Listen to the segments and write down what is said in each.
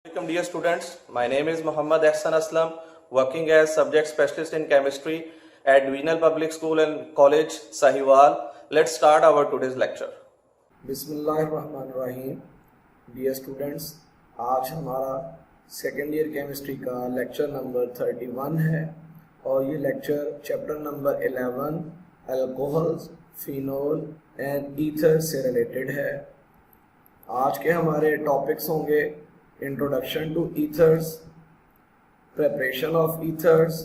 Welcome dear students, my name is Muhammad Ahsan Aslam, working as subject specialist in chemistry at Divisional Public School and College, Sahiwal. Let's start our today's lecture. बिस्मिल्लाहिर्रहमानिर्रहीम। Dear students, आज हमारा second year chemistry का lecture number 31 है और ये lecture chapter number 11 alcohols, phenol and ether से related है। आज के हमारे टॉपिक्स होंगे introduction to ethers, preparation of ethers,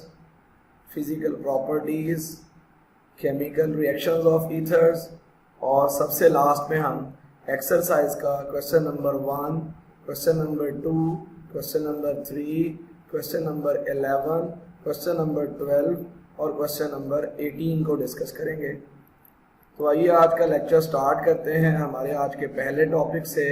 physical properties, chemical reactions of ethers और सबसे लास्ट में हम एक्सरसाइज का question number 1, question number 2, question number 3, question number 11, question number 12 और क्वेश्चन नंबर 18 को डिस्कस करेंगे। तो आइए आज का लेक्चर स्टार्ट करते हैं हमारे आज के पहले टॉपिक से,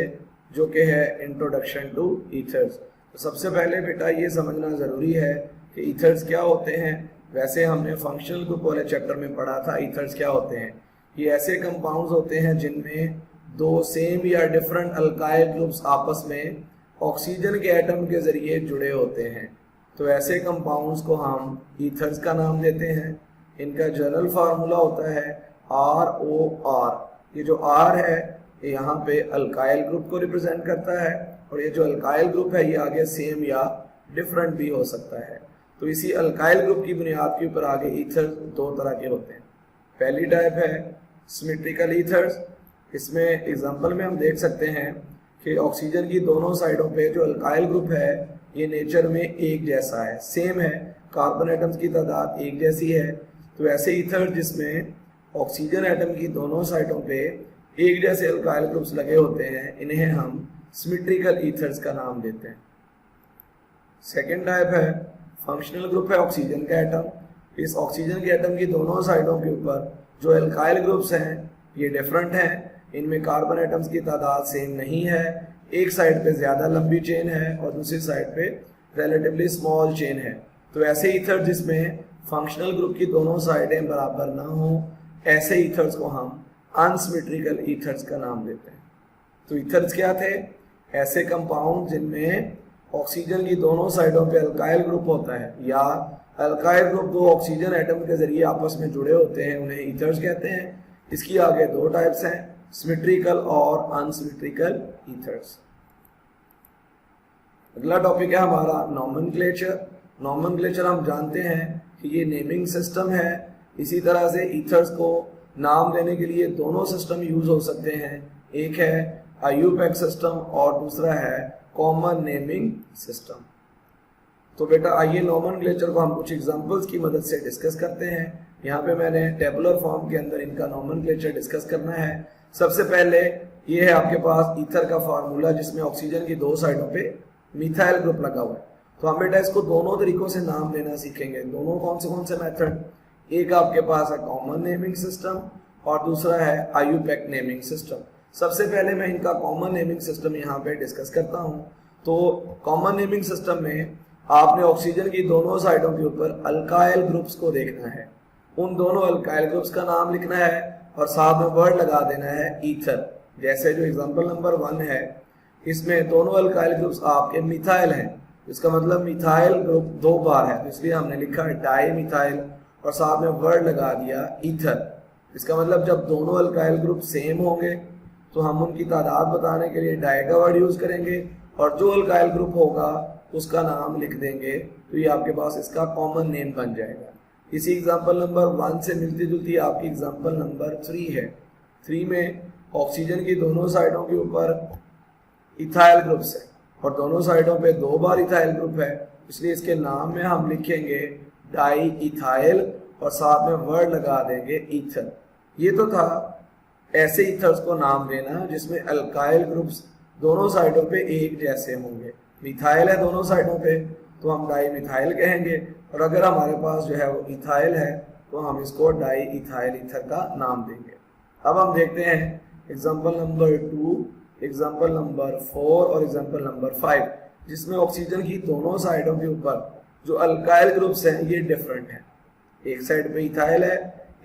जो कि है इंट्रोडक्शन टू ईथर्स। तो सबसे पहले बेटा ये समझना ज़रूरी है कि ईथर्स क्या होते हैं। वैसे हमने फंक्शनल ग्रुप वाले चैप्टर में पढ़ा था ईथर्स क्या होते हैं। ये ऐसे कंपाउंड्स होते हैं जिनमें दो सेम या डिफरेंट अल्काइल ग्रुप्स आपस में ऑक्सीजन के एटम के ज़रिए जुड़े होते हैं। तो ऐसे कंपाउंड्स को हम ईथर्स का नाम देते हैं। इनका जनरल फार्मूला होता है ROR। ये जो R है ये यहाँ पे अल्काइल ग्रुप को रिप्रेजेंट करता है और ये जो अल्काइल ग्रुप है ये आगे सेम या डिफरेंट भी हो सकता है। तो इसी अल्काइल ग्रुप की बुनियाद के ऊपर आगे ईथर दो तरह के होते हैं। पहली टाइप है सिमेट्रिकल ईथर्स। इसमें एग्जांपल में हम देख सकते हैं कि ऑक्सीजन की दोनों साइडों पे जो अल्काइल ग्रुप है ये नेचर में एक जैसा है, सेम है, कार्बन एटम्स की तादाद एक जैसी है। तो ऐसे ईथर जिसमें ऑक्सीजन एटम की दोनों साइडों पे एक जैसे अल्काइल ग्रुप्स लगे होते हैं, इन्हें हम सिमेट्रिकल ईथर्स का नाम देते हैं। सेकेंड टाइप है फंक्शनल ग्रुप है ऑक्सीजन का एटम। इस ऑक्सीजन के एटम की दोनों साइडों के ऊपर जो अल्काइल ग्रुप्स हैं ये डिफरेंट हैं। इनमें कार्बन एटम्स की तादाद सेम नहीं है। एक साइड पे ज़्यादा लंबी चेन है और दूसरी साइड पे रिलेटिवली स्मॉल चेन है। तो ऐसे ईथर जिसमें फंक्शनल ग्रुप की दोनों साइडें बराबर ना हो, ऐसे ईथर्स को हम अनसिमेट्रिकल ईथर्स का नाम देते हैं। तो ईथर्स क्या थे? ऐसे कंपाउंड जिनमें ऑक्सीजन की दोनों साइडों पे अल्काइल ग्रुप होता है या अल्काइल ग्रुप दो ऑक्सीजन एटम के जरिए आपस में जुड़े होते हैं, उन्हें ईथर्स कहते हैं। इसकी आगे दो टाइप्स हैं, सिमेट्रिकल और अनसिमेट्रिकल ईथर्स। अगला टॉपिक है हमारा नॉमेनक्लेचर। नॉमेनक्लेचर हम जानते हैं कि ये नेमिंग सिस्टम है। इसी तरह से ईथर्स को नाम देने के लिए दोनों सिस्टम यूज हो सकते हैं। एक है IUPAC सिस्टम और दूसरा है कॉमन नेमिंग सिस्टम। तो बेटा आइए नॉमेनक्लेचर को हम कुछ एग्जांपल्स की मदद से डिस्कस करते हैं। यहाँ पे मैंने टेबुलर फॉर्म के अंदर इनका नॉमेनक्लेचर डिस्कस करना है। सबसे पहले ये है आपके पास ईथर का फार्मूला जिसमें ऑक्सीजन की दो साइडों पे मिथाइल ग्रुप लगा हुआ है। तो हम बेटा इसको दोनों तरीकों से नाम देना सीखेंगे। दोनों कौन से मेथड? एक आपके पास है कॉमन नेमिंग सिस्टम और दूसरा है IUPAC नेमिंग सिस्टम। सबसे पहले मैं इनका कॉमन नेमिंग सिस्टम यहाँ पे डिस्कस करता हूँ। तो कॉमन नेमिंग सिस्टम में आपने ऑक्सीजन की दोनों साइडों के ऊपर अल्काइल ग्रुप्स को देखना है, उन दोनों अल्काइल ग्रुप्स का नाम लिखना है और साथ में वर्ड लगा देना है ईथर। जैसे जो एग्जाम्पल नंबर 1 है, इसमें दोनों अल्काइल ग्रुप्स आपके मिथाइल हैं, इसका मतलब मिथाइल ग्रुप दो बार है, तो इसलिए हमने लिखा है डाई मिथाइल और साथ में वर्ड लगा दिया ईथर। इसका मतलब जब दोनों अल्काइल ग्रुप सेम होंगे तो हम उनकी तादाद बताने के लिए डाई का वर्ड यूज करेंगे और जो अल्काइल ग्रुप होगा उसका नाम लिख देंगे। तो ये आपके पास इसका कॉमन नेम बन जाएगा। इसी एग्जांपल नंबर 1 से मिलती जुलती आपकी एग्जांपल नंबर 3 है। 3 में ऑक्सीजन की दोनों साइडों के ऊपर इथाइल ग्रुप्स है और दोनों साइडों पे दो बार इथाइल ग्रुप है, इसलिए इसके नाम में हम लिखेंगे डाई इथाइल और साथ में वर्ड लगा देंगे ईथर। ये तो था ऐसे ईथर्स को नाम देना जिसमें अल्काइल ग्रुप्स दोनों साइडों पे एक जैसे होंगे। मिथाइल है दोनों साइडों पे तो हम डाई मिथाइल कहेंगे और अगर हमारे पास जो है वो इथाइल है तो हम इसको डाई इथाइल ईथर का नाम देंगे। अब हम देखते हैं एग्जाम्पल नंबर 2, एग्जाम्पल नंबर 4 और एग्जाम्पल नंबर 5 जिसमें ऑक्सीजन की दोनों साइडों के ऊपर जो अल्काइल ग्रुप्स हैं ये डिफरेंट हैं। एक साइड पे इथाइल है,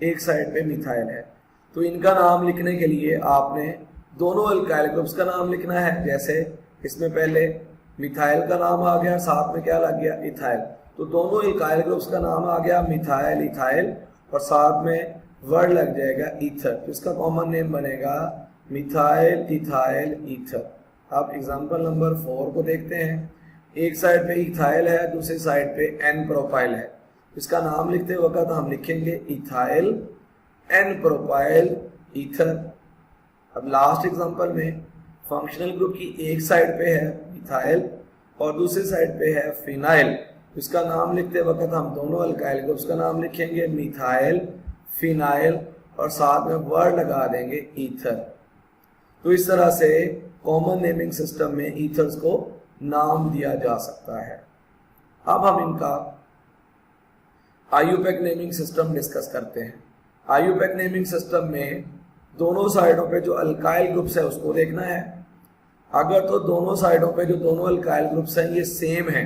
एक साइड पे मिथाइल है। तो इनका नाम लिखने के लिए आपने दोनों अल्काइल ग्रुप्स का नाम लिखना है। जैसे इसमें पहले मिथाइल का नाम आ गया, साथ में क्या लग गया, इथाइल। तो दोनों इल्काइल ग्रुप्स का नाम आ गया मिथाइल, इथाइल, और साथ में वर्ड लग जाएगा ईथर। तो इसका कॉमन नेम बनेगा मिथाइल इथाइल ईथर। अब एग्जांपल नंबर 4 को देखते हैं। एक साइड पे इथाइल है, दूसरी साइड पे एन प्रोपाइल है। इसका नाम लिखते वक्त हम लिखेंगे इथाइल एन प्रोपाइल ईथर। अब लास्ट एग्जांपल में फंक्शनल ग्रुप की एक साइड पे है इथाइल और दूसरी साइड पे है फिनाइल। इसका नाम लिखते वक्त हम दोनों अल्काइल ग्रुप्स का नाम लिखेंगे मिथाइल, फिनाइल, और साथ में वर्ड लगा देंगे ईथर। तो इस तरह से कॉमन नेमिंग सिस्टम में ईथर्स को नाम दिया जा सकता है। अब हम इनका आईयूपैक नेमिंग सिस्टम डिस्कस करते हैं। आईयूपैक नेमिंग सिस्टम में दोनों साइडों पे जो अल्काइल ग्रुप्स है उसको देखना है। अगर तो दोनों साइडों पे जो दोनों अल्काइल ग्रुप्स हैं ये सेम है,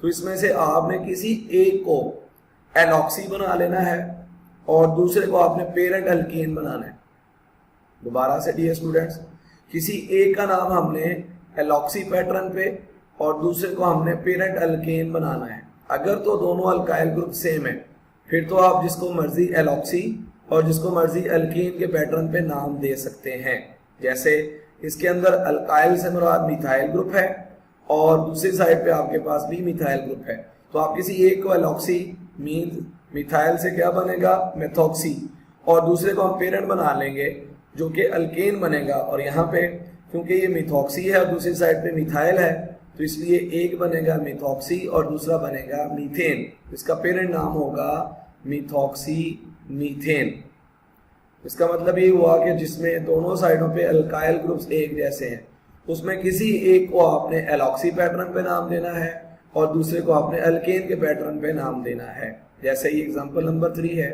तो इसमें से आपने किसी एक को एलॉक्सी बना लेना है और दूसरे को आपने पेरेंट अल्कीन बनाना है। दोबारा से डियर स्टूडेंट्स, किसी एक का नाम हमने एलॉक्सी पैटर्न पे और दूसरे को हमने पेरेंट अल्केन बनाना है। अगर तो दोनों अल्काइल ग्रुप सेम है फिर तो आप जिसको मर्जी एलॉक्सी और जिसको मर्जी अल्कीन के पैटर्न पे नाम दे सकते हैं। जैसे इसके अंदर अल्काइल से मुराद मिथाइल ग्रुप है और दूसरी साइड पे आपके पास भी मिथाइल ग्रुप है, तो आप किसी एक को एलॉक्सी मीन मिथाइल से क्या बनेगा, मेथॉक्सी, और दूसरे को हम पेरेंट बना लेंगे जो कि अल्केन बनेगा। और यहाँ पे क्योंकि ये मिथॉक्सी है और दूसरी साइड पे मिथाइल है तो इसलिए एक बनेगा मिथॉक्सी और दूसरा बनेगा मीथेन। इसका पेरेंट नाम होगा मिथॉक्सी मीथेन। इसका मतलब ये हुआ कि जिसमें दोनों साइडों पे अल्काइल ग्रुप्स एक जैसे हैं उसमें किसी एक को आपने एलॉक्सी पैटर्न पे नाम देना है और दूसरे को आपने अल्केन के पैटर्न पे नाम देना है। जैसे ये एग्जांपल नंबर 3 है,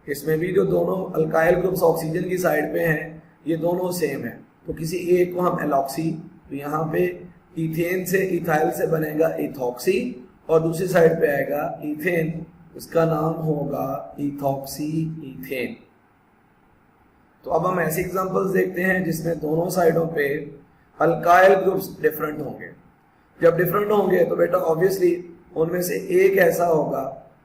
इसमें भी जो दोनों अल्काइल ग्रुप्स ऑक्सीजन की साइड पे हैं ये दोनों सेम है, तो किसी एक को हम एलॉक्सी, तो यहाँ पे इथेन से इथाइल से बनेगा इथॉक्सी और दूसरी साइड पे आएगा इथेन, इसका नाम होगा इथॉक्सी इथेन। तो अब हम ऐसे एग्जांपल्स देखते हैं जिसमें दोनों साइडों पे अल्काइल ग्रुप्स डिफरेंट होंगे। जब डिफरेंट होंगे तो बेटा ऑब्वियसली उनमें से एक ऐसा होगा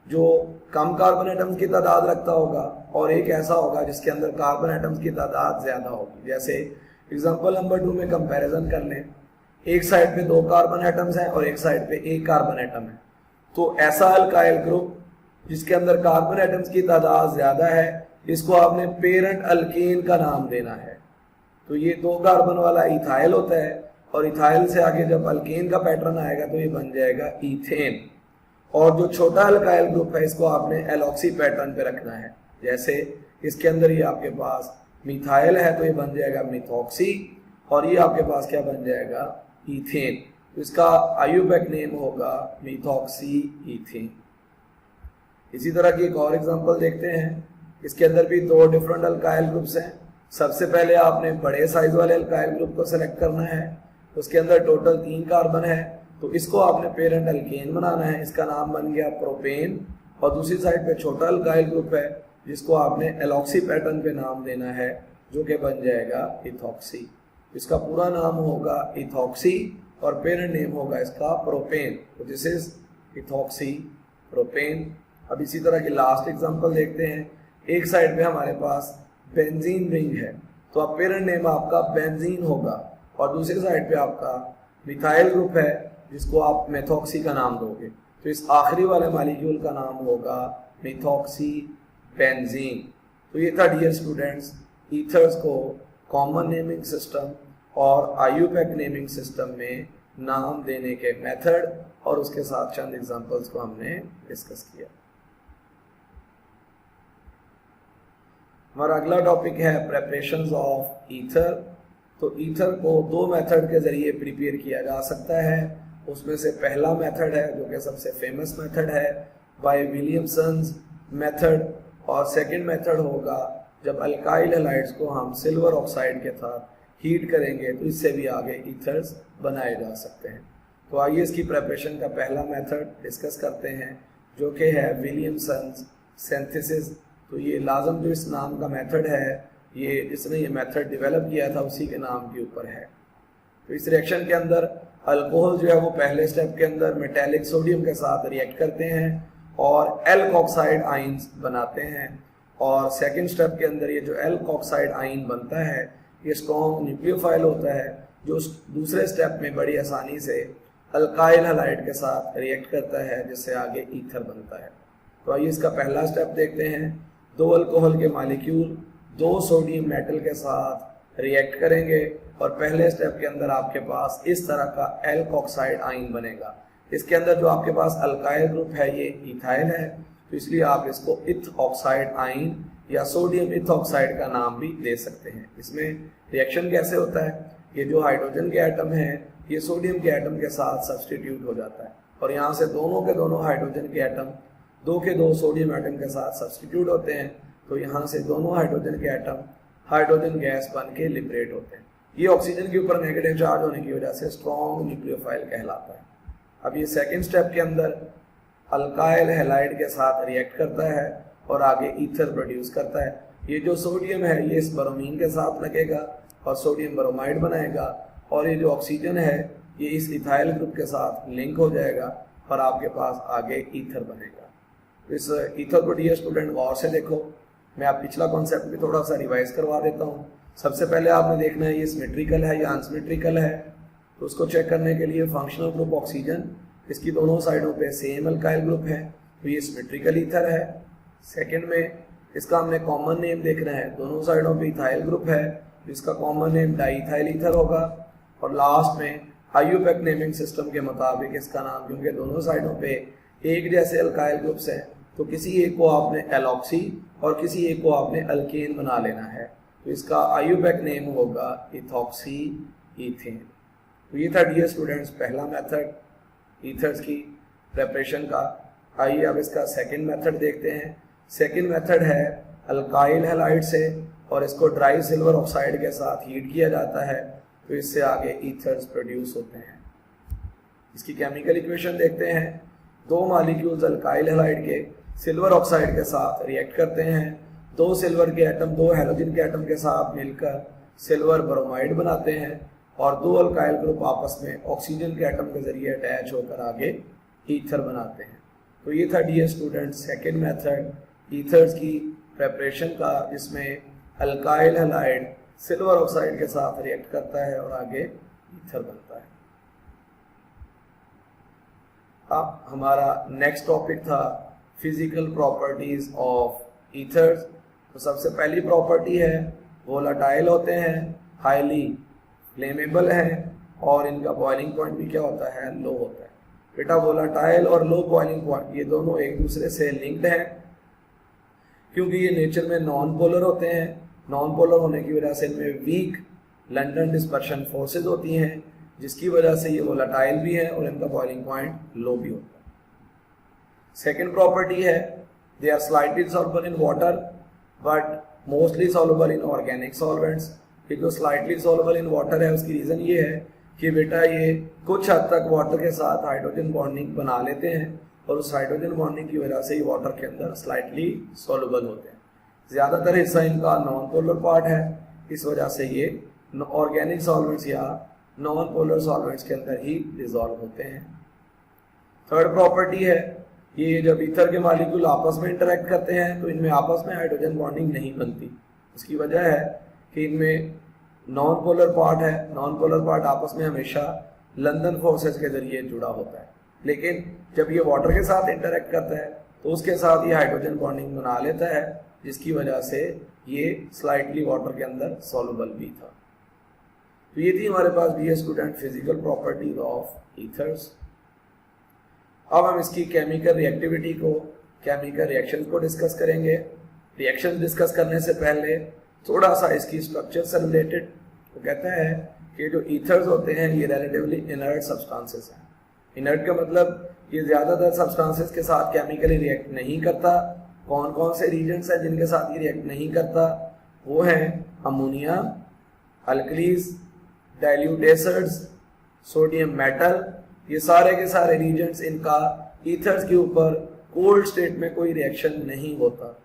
जो कम कार्बन एटम्स की तादाद रखता होगा और एक ऐसा होगा जिसके अंदर कार्बन एटम्स की तादाद ज्यादा होगी। जैसे एग्जांपल नंबर 2 में कंपैरिजन कर लें, एक साइड पे 2 कार्बन एटम्स हैं और एक साइड पे 1 कार्बन एटम है, तो ऐसा अल्काइल ग्रुप जिसके अंदर कार्बन एटम्स की तादाद ज्यादा है इसको आपने पेरेंट अल्केन का नाम देना है। तो ये 2 कार्बन वाला इथाइल होता है और इथाइल से आगे जब अल्केन का पैटर्न आएगा तो ये बन जाएगा ईथेन। और जो छोटा अल्काइल ग्रुप है इसको आपने एलॉक्सी पैटर्न पे रखना है। जैसे इसके अंदर ये आपके पास मिथाइल है तो ये बन जाएगा मिथॉक्सी और ये आपके पास क्या बन जाएगा, ईथेन। तो इसका आईयूपैक नेम होगा मिथॉक्सी ईथेन। इसी तरह की एक और एग्जांपल देखते हैं। इसके अंदर भी 2 डिफरेंट अल्काइल ग्रुप्स हैं। सबसे पहले आपने बड़े साइज वाले अल्काइल ग्रुप को सेलेक्ट करना है, उसके अंदर टोटल 3 कार्बन है तो इसको आपने पेरेंट अल्केन बनाना है, इसका नाम बन गया प्रोपेन। और दूसरी साइड पे छोटा अल्काइल ग्रुप है जिसको आपने एलॉक्सी पैटर्न पे नाम देना है जो कि बन जाएगा इथॉक्सी। इसका पूरा नाम होगा इथॉक्सी और पेरेंट नेम होगा इसका प्रोपेन। तो दिस इज इथॉक्सी प्रोपेन। अब इसी तरह की लास्ट एग्जांपल देखते हैं। एक साइड पे हमारे पास बेंजीन रिंग है तो अब पेरेंट नेम आपका बेंजीन होगा और दूसरी साइड पे आपका मिथाइल ग्रुप है जिसको आप मेथॉक्सी का नाम दोगे, तो इस आखिरी वाले मॉलिक्यूल का नाम होगा मिथॉक्सी बेंजीन। तो ये था डियर स्टूडेंट्स ईथर्स को कॉमन नेमिंग सिस्टम और आईयूपैक नेमिंग सिस्टम में नाम देने के मेथड और उसके साथ चंद एग्जांपल्स को हमने डिस्कस किया। हमारा अगला टॉपिक है प्रेपरेशंस ऑफ ईथर। तो ईथर को 2 मेथड के जरिए प्रिपेयर किया जा सकता है। उसमें से पहला मेथड है जो कि सबसे फेमस मेथड है बाय विलियमसन्स मेथड, और सेकंड मेथड होगा जब अल्काइल हैलाइड्स को हम सिल्वर ऑक्साइड के साथ हीट करेंगे तो इससे भी आगे ईथर्स बनाए जा सकते हैं। तो आइए इसकी प्रेपरेशन का पहला मेथड डिस्कस करते हैं जो कि है विलियमसन्स सिंथेसिस। तो ये लाजम जो इस नाम का मेथड है ये जिसने ये मेथड डेवलप किया था उसी के नाम के ऊपर है। तो इस रिएक्शन के अंदर अल्कोहल जो है वो पहले स्टेप के अंदर मेटेलिक सोडियम के साथ रिएक्ट करते हैं और एल्कोक्साइड आइंस बनाते हैं, और सेकेंड स्टेप के अंदर ये जो एल्कोक्साइड आइन बनता है ये स्ट्रॉन्ग न्यूक्लियोफाइल होता है जो दूसरे स्टेप में बड़ी आसानी से अल्काइल हैलाइड के साथ रिएक्ट करता है जिससे आगे ईथर बनता है। तो आइए इसका पहला स्टेप देखते हैं। दो अल्कोहल के मॉलिक्यूल दो सोडियम मेटल के साथ रिएक्ट करेंगे और पहले स्टेप के अंदर आपके पास इस तरह का एल्कोक्साइड आइन बनेगा। इसके अंदर जो आपके पास अल्काइल ग्रुप है ये इथाइल है, तो इसलिए आप इसको इथ ऑक्साइड आइन या सोडियम इथ ऑक्साइड का नाम भी दे सकते हैं। इसमें रिएक्शन कैसे होता है, ये जो हाइड्रोजन के एटम है ये सोडियम के एटम के साथ सब्सटीट्यूट हो जाता है और यहाँ से दोनों के दोनों हाइड्रोजन के एटम दो के दो सोडियम एटम के साथ सब्सटीट्यूट होते हैं, तो यहाँ से दोनों हाइड्रोजन के एटम हाइड्रोजन गैस बन के लिबरेट होते हैं। ये ऑक्सीजन के ऊपर नेगेटिव चार्ज होने की वजह से स्ट्रॉन्ग न्यूक्लियोफाइल कहलाता है। अब ये सेकेंड स्टेप के अंदर अल्काइल हैलाइड के साथ रिएक्ट करता है और आगे ईथर प्रोड्यूस करता है। ये जो सोडियम है ये इस ब्रोमीन के साथ लगेगा और सोडियम ब्रोमाइड बनाएगा और ये जो ऑक्सीजन है ये इस इथाइल ग्रुप के साथ लिंक हो जाएगा और आपके पास आगे ईथर बनेगा। इस ईथर को डियर स्टूडेंट गौर से देखो, मैं आप पिछला कॉन्सेप्ट भी थोड़ा सा रिवाइज करवा देता हूँ। सबसे पहले आपने देखना है ये सिमेट्रिकल है या अनसिमेट्रिकल है, तो उसको चेक करने के लिए फंक्शनल ग्रुप ऑक्सीजन, इसकी दोनों साइडों पे सेम अल्काइल ग्रुप है तो ये सिमेट्रिकल ईथर है। सेकंड में इसका हमने कॉमन नेम देखना है, दोनों साइडों पे इथाइल ग्रुप है तो इसका कॉमन नेम डाईथाइल ईथर होगा। और लास्ट में आईयूपैक नेमिंग सिस्टम के मुताबिक इसका नाम, क्योंकि दोनों साइडों पे एक जैसे अल्काइल ग्रुप्स हैं तो किसी एक को आपने एलॉक्सी और किसी एक को आपने अल्केन बना लेना है, तो इसका आईयूपैक नेम होगा इथॉक्सी ईथेन। तो ये था डियर स्टूडेंट्स पहला मेथड ईथर्स की प्रेपरेशन का। आइए अब इसका सेकंड मेथड देखते हैं। सेकंड मेथड है अल्काइल हैलाइड से और इसको ड्राई सिल्वर ऑक्साइड के साथ हीट किया जाता है तो इससे आगे ईथर्स प्रोड्यूस होते हैं। इसकी केमिकल इक्वेशन देखते हैं। दो मॉलिक्यूल्स अल्काइल हैलाइड के सिल्वर ऑक्साइड के साथ रिएक्ट करते हैं, दो सिल्वर के एटम दो हैलोजन के एटम के साथ मिलकर सिल्वर ब्रोमाइड बनाते हैं और दो अल्काइल ग्रुप आपस में ऑक्सीजन के एटम के जरिए अटैच होकर आगे ईथर बनाते हैं। तो ये था dear student second method ethers की प्रेपरेशन का, जिसमें अल्काइल हैलाइड सिल्वर ऑक्साइड के साथ रिएक्ट करता है और आगे ईथर बनता है। अब हमारा नेक्स्ट टॉपिक था फिजिकल प्रॉपर्टीज ऑफ ईथर्स। तो सबसे पहली प्रॉपर्टी है वोलाटाइल होते हैं, हाईली फ्लेमेबल है और इनका बॉइलिंग पॉइंट भी क्या होता है, लो होता है। बेटा वोलाटाइल और लो बॉइलिंग पॉइंट ये दोनों एक दूसरे से लिंक्ड हैं क्योंकि ये नेचर में नॉन पोलर होते हैं। नॉन पोलर होने की वजह से इनमें वीक लंडन डिस्पर्शन फोर्सेज होती हैं जिसकी वजह से ये वोलाटाइल भी है और इनका बॉइलिंग पॉइंट लो भी होता है। सेकेंड प्रॉपर्टी है they are slightly soluble in water but mostly soluble in organic solvents. ये जो स्लाइटली सॉल्युबल इन वाटर है उसकी रीज़न ये है कि बेटा ये कुछ हद तक वाटर के साथ हाइड्रोजन बॉन्डिंग बना लेते हैं और उस हाइड्रोजन बॉन्डिंग की वजह से ही वाटर के अंदर स्लाइटली सॉल्युबल होते हैं। ज़्यादातर हिस्सा इनका नॉन पोलर पार्ट है, इस वजह से ये ऑर्गेनिक सॉल्वेंट्स या नॉन पोलर सॉल्वेंट्स के अंदर ही डिजॉल्व होते हैं। थर्ड प्रॉपर्टी है ये जब ईथर के मॉलिक्यूल आपस में इंटरेक्ट करते हैं तो इनमें आपस में हाइड्रोजन बॉन्डिंग नहीं बनती। उसकी वजह है कि इनमें नॉन पोलर पार्ट है, नॉन पोलर पार्ट आपस में हमेशा लंदन फोर्सेस के जरिए जुड़ा होता है, लेकिन जब ये वाटर के साथ इंटरेक्ट करता है तो उसके साथ ये हाइड्रोजन बॉन्डिंग बना लेता है जिसकी वजह से ये स्लाइटली वाटर के अंदर सॉल्युबल भी था। तो ये थी हमारे पास dear student physical properties of ethers. अब हम इसकी केमिकल रिएक्टिविटी को, केमिकल रिएक्शंस को डिस्कस करेंगे। रिएक्शन डिस्कस करने से पहले थोड़ा सा इसकी स्ट्रक्चर से रिलेटेड वो कहता है कि जो ईथर्स होते हैं ये रिलेटिवली इनर्ट सब्सटेंसेस हैं। इनर्ट का मतलब ये ज़्यादातर सब्सटेंसेस के साथ केमिकली रिएक्ट नहीं करता। कौन कौन से रीजन्स हैं जिनके साथ ये रिएक्ट नहीं करता, वो हैं ammonia, alkalis, dilute acids, sodium metal. ये सारे के सारे रीजन्स इनका ईथर्स के ऊपर कोल्ड स्टेट में कोई रिएक्शन नहीं होता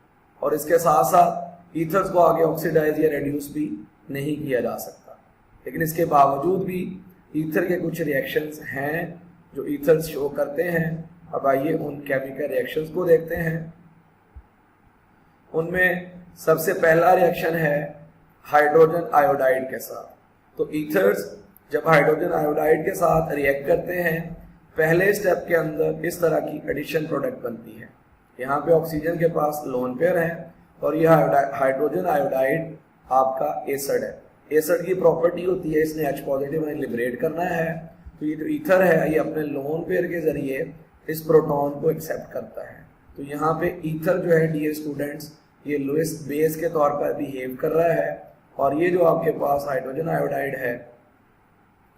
और इसके साथ साथ ईथर्स को आगे ऑक्सीडाइज या रेड्यूस भी नहीं किया जा सकता। लेकिन इसके बावजूद भी ईथर के कुछ रिएक्शंस हैं जो ईथर्स शो करते हैं। अब आइए उन केमिकल रिएक्शंस को देखते हैं। उनमें सबसे पहला रिएक्शन है हाइड्रोजन आयोडाइड के साथ। तो ईथर्स जब हाइड्रोजन आयोडाइड के साथ रिएक्ट करते हैं, पहले स्टेप के अंदर इस तरह की एडिशन प्रोडक्ट बनती है। यहाँ पे ऑक्सीजन के पास लोन पेयर है और यह हाइड्रोजन आयोडाइड आपका एसिड है। एसिड की प्रॉपर्टी होती है इसने H पॉजिटिव में लिबरेट करना है। तो ये जो ईथर है ये अपने लोन पेयर के जरिए इस प्रोटॉन को एक्सेप्ट करता है। तो यहाँ पे ईथर जो है डियर स्टूडेंट्स ये लुईस बेस के तौर पर बिहेव कर रहा है और ये जो आपके पास हाइड्रोजन आयोडाइड है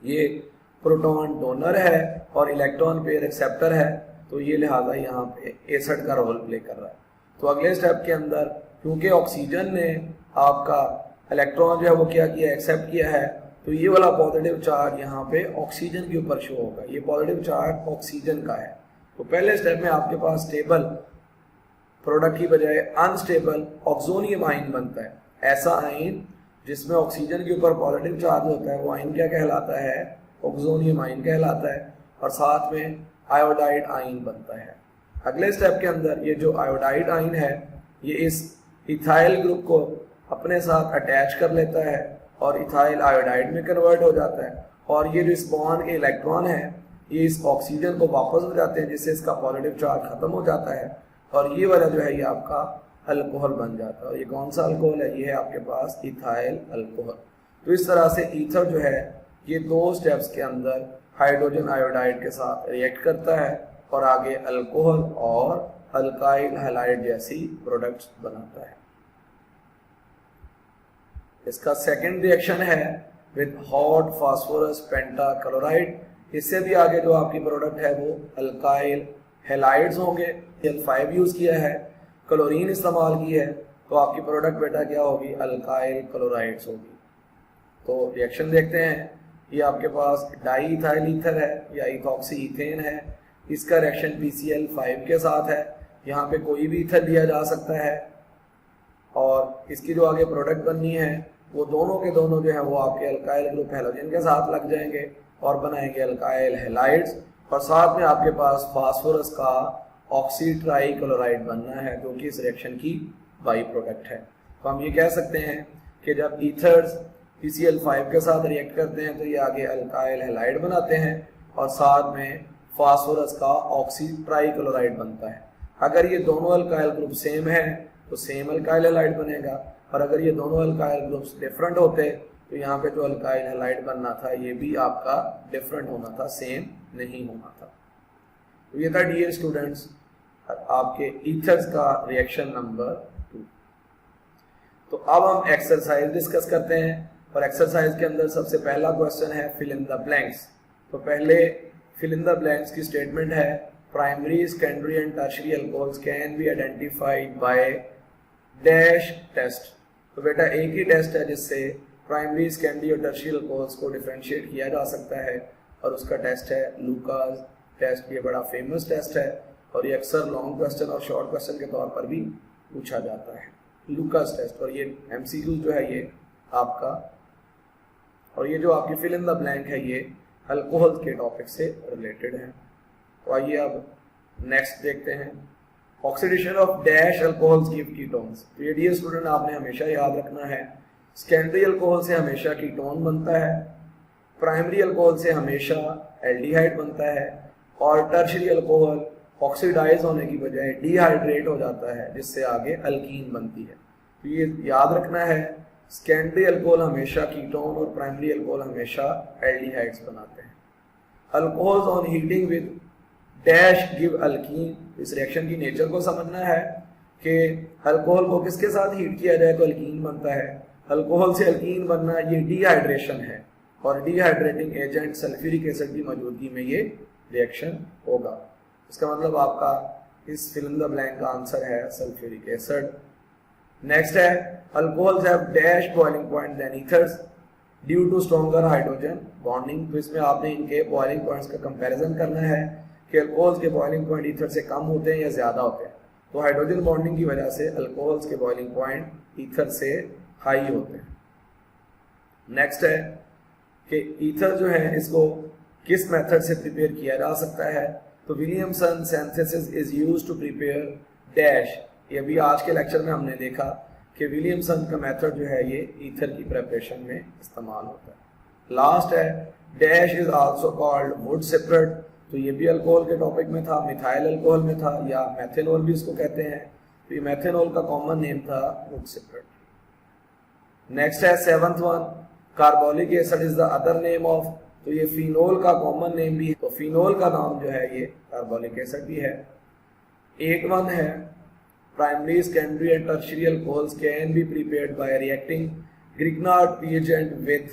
ये प्रोटॉन डोनर है और इलेक्ट्रॉन पेयर एक्सेप्टर है। तो ये लिहाजा यहाँ पे एसिड का रोल प्ले कर रहा है। तो अगले स्टेप के अंदर क्योंकि ऑक्सीजन ने आपका इलेक्ट्रॉन जो है वो क्या किया, एक्सेप्ट किया है, तो ये वाला पॉजिटिव चार्ज यहाँ पे ऑक्सीजन के ऊपर शो होगा। ये पॉजिटिव चार्ज ऑक्सीजन का है। तो पहले स्टेप में आपके पास स्टेबल प्रोडक्ट की बजाय अनस्टेबल ऑक्सोनियम आयन बनता है। ऐसा आयन जिसमें ऑक्सीजन के ऊपर पॉजिटिव चार्ज होता है वो आयन क्या कहलाता है, ऑक्सोनियम आयन कहलाता है और साथ में आयोडाइड आयन बनता है। अगले स्टेप के अंदर ये जो आयोडाइड आयन है ये इस इथाइल ग्रुप को अपने साथ अटैच कर लेता है और इथाइल आयोडाइड में कन्वर्ट हो जाता है और ये जो इस बॉन्ड के इलेक्ट्रॉन है ये इस ऑक्सीजन को वापस हो जाते हैं जिससे इसका पॉजिटिव चार्ज खत्म हो जाता है और ये वाला जो है ये आपका अल्कोहल बन जाता है। और ये कौन सा अल्कोहल है, ये है आपके पास इथाइल अल्कोहल। तो इस तरह से ईथर जो है ये दो स्टेप्स के अंदर हाइड्रोजन आयोडाइड के साथ रिएक्ट करता है और आगे अल्कोहल और अल्काइल हैलाइड जैसी प्रोडक्ट्स बनाता है। इसका सेकंड रिएक्शन है विद हॉट फास्फोरस पेंटाक्लोराइड। इससे भी आगे जो आपकी प्रोडक्ट है वो अल्काइल हैलाइड्स होंगे। L5 यूज किया है, क्लोरीन इस्तेमाल की है, तो आपकी प्रोडक्ट बेटा क्या होगी, अल्काइल क्लोराइड्स होगी। तो रिएक्शन देखते हैं। ये आपके पास डाई इथाइल ईथर है या इथॉक्सी इथेन है। इसका रिएक्शन PCl5 के साथ है। यहाँ पे कोई भी ईथर लिया जा सकता है और इसकी जो आगे प्रोडक्ट बननी है वो दोनों के दोनों जो है वो आपके अल्काइल ग्रुप हैलोजन के साथ लग जाएंगे और बनाएंगे अल्काइल हैलाइड्स और साथ में आपके पास फास्फोरस का ऑक्सी ट्राई क्लोराइड बनना है जो कि इस रिएक्शन की बाई प्रोडक्ट है। तो हम ये कह सकते हैं कि जब ईथर्स PCl5 के साथ रिएक्ट करते हैं तो ये आगे अल्काइल हैलाइड बनाते हैं और साथ में फास्फोरस का ऑक्सी ट्राई क्लोराइड बनता है। अगर ये दोनों अल्काइल ग्रुप सेम है तो सेम अल्काइल हैलाइड बनेगा और अगर ये दोनों अल्काइल ग्रुप्स डिफरेंट होते तो यहाँ पे जो अल्काइल हैलाइड बनना था ये भी आपका डिफरेंट होना था, सेम नहीं होना था। तो ये था डियर स्टूडेंट्स आपके ईथर्स का रिएक्शन नंबर 2। तो अब हम एक्सरसाइज डिस्कस करते हैं और एक्सरसाइज के अंदर सबसे पहला क्वेश्चन है फिल इन द ब्लैंक्स। तो पहले फिल इन द ब्लैंक्स की स्टेटमेंट है primary, secondary and tertiary alcohols can be identified by dash test. तो बेटा एक ही टेस्ट है जिससे प्राइमरी, सेकेंडरी और टर्शियरी अल्कोहल्स को डिफरेंशिएट किया जा सकता है और उसका टेस्ट है लूकास टेस्ट। ये बड़ा फेमस टेस्ट है और ये अक्सर लॉन्ग क्वेश्चन और शॉर्ट क्वेश्चन के तौर पर भी पूछा जाता है, लूकास टेस्ट। और ये MCQ जो है ये आपका, और ये जो आपकी फिल इन द ब्लैंक है ये अल्कोहल के टॉपिक से रिलेटेड है। तो आइए अब नेक्स्ट देखते हैं oxidation of dash alcohols give ketones. तो ये डियर स्टूडेंट आपने हमेशा याद रखना है, सेकेंडरी अल्कोहल से हमेशा कीटोन बनता है, प्राइमरी अल्कोहल से हमेशा एल्डिहाइड बनता है और टर्शियरी अल्कोहल ऑक्सीडाइज होने की बजाय डिहाइड्रेट हो जाता है जिससे आगे अल्कीन बनती है। तो ये याद रखना है, सेकेंडरी अल्कोहल हमेशा कीटोन और प्राइमरी अल्कोहल हमेशा एल्डिहाइड्स बनाते हैं। Alcohols on heating with dash give alkyne. इस रिएक्शन की नेचर को समझना है कि अल्कोहल को किसके साथ हीट किया जाए तो अल्कीन बनता है। अल्कोहल से अल्कीन बनना ये डिहाइड्रेशन है और डिहाइड्रेटिंग एजेंट सल्फ्यूरिक एसिड की मौजूदगी में ये रिएक्शन होगा। इसका मतलब आपका इस फिल इन द ब्लैंक का आंसर है सल्फ्यूरिक एसिड। नेक्स्ट है alcohols have dash boiling point than ethers due to stronger hydrogen bonding. तो इसमें आपने इनके बॉइलिंग पॉइंट्स का कंपैरिजन करना है कि अल्कोहल्स के बॉइलिंग पॉइंट ईथर से कम होते हैं या ज्यादा होते हैं। तो हाइड्रोजन बॉन्डिंग की वजह से अल्कोहल्स के बॉइलिंग पॉइंट ईथर से हाई होते हैं। नेक्स्ट है कि ईथर जो है इसको किस मेथड से प्रिपेयर किया जा सकता है, तो Williamson synthesis is used to prepare dash. ये भी आज के लेक्चर में हमने देखा कि विलियमसन का मेथड जो है ये ईथर की प्रिपरेशन में इस्तेमाल होता है। लास्ट है dash is also called would separate, तो ये भी अल्कोहल के टॉपिक में था, मिथाइल अल्कोहल में था, या मेथेनॉल भी इसको कहते हैं, तो ये मेथेनॉल का कॉमन नेम था वुड सेपरेट। नेक्स्ट है 7th one, carbolic acid is the other name of, तो ये फिनोल का कॉमन नेम भी है, तो फिनोल का नाम जो है ये कार्बोलिक एसिड भी है। 8 वन है primary, secondary and tertiary alcohols can be prepared by reacting Grignard reagent with,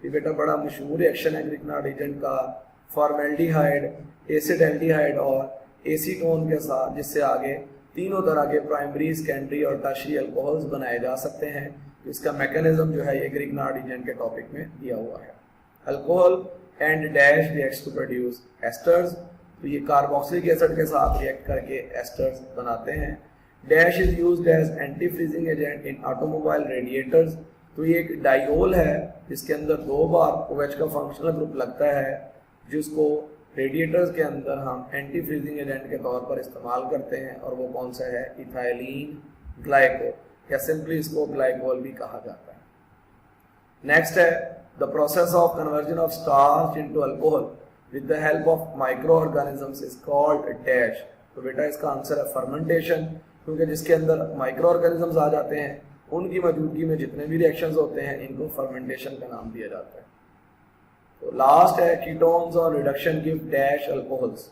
ये बेटा बड़ा मशहूर रिएक्शन है ग्रिग्नार्ड एजेंट का, फॉर्मेल्डिहाइड, एसिड एल्डिहाइड और एसीटोन के साथ, जिससे आगे तीनों तरह के प्राइमरी, सेकेंडरी और टर्शियरी अल्कोहल्स बनाए जा सकते हैं। तो इसका मैकेनिज्म जो है ये ग्रिग्नार्ड एजेंट के टॉपिक में दिया हुआ है। Alcohol and dash reacts to produce esters, तो ये कार्बोक्सिलिक एसिड के साथ रिएक्ट करके एस्टर्स बनाते हैं। Dash is used as anti freezing agent in automobile radiators, तो ये एक डाइओल है जिसके अंदर 2 बार OH का फंक्शनल ग्रुप लगता है, जिसको रेडिएटर्स के अंदर हम एंटी फ्रीजिंग एजेंट के तौर पर इस्तेमाल करते हैं, और वो कौन सा है, इथाइलिन ग्लाइकोल, या सिंपली इसको ग्लाइकोल भी कहा जाता है। नेक्स्ट है the process of conversion of starch into alcohol with the help of micro organisms is called dash, तो बेटा इसका आंसर है फर्मेंटेशन, क्योंकि जिसके अंदर माइक्रो ऑर्गेनिजम्स आ जाते हैं उनकी मौजूदगी में जितने भी रिएक्शंस होते हैं इनको फर्मेंटेशन का नाम दिया जाता है। तो लास्ट है कीटोन्स और रिडक्शन गिव डैश अल्कोहल्स,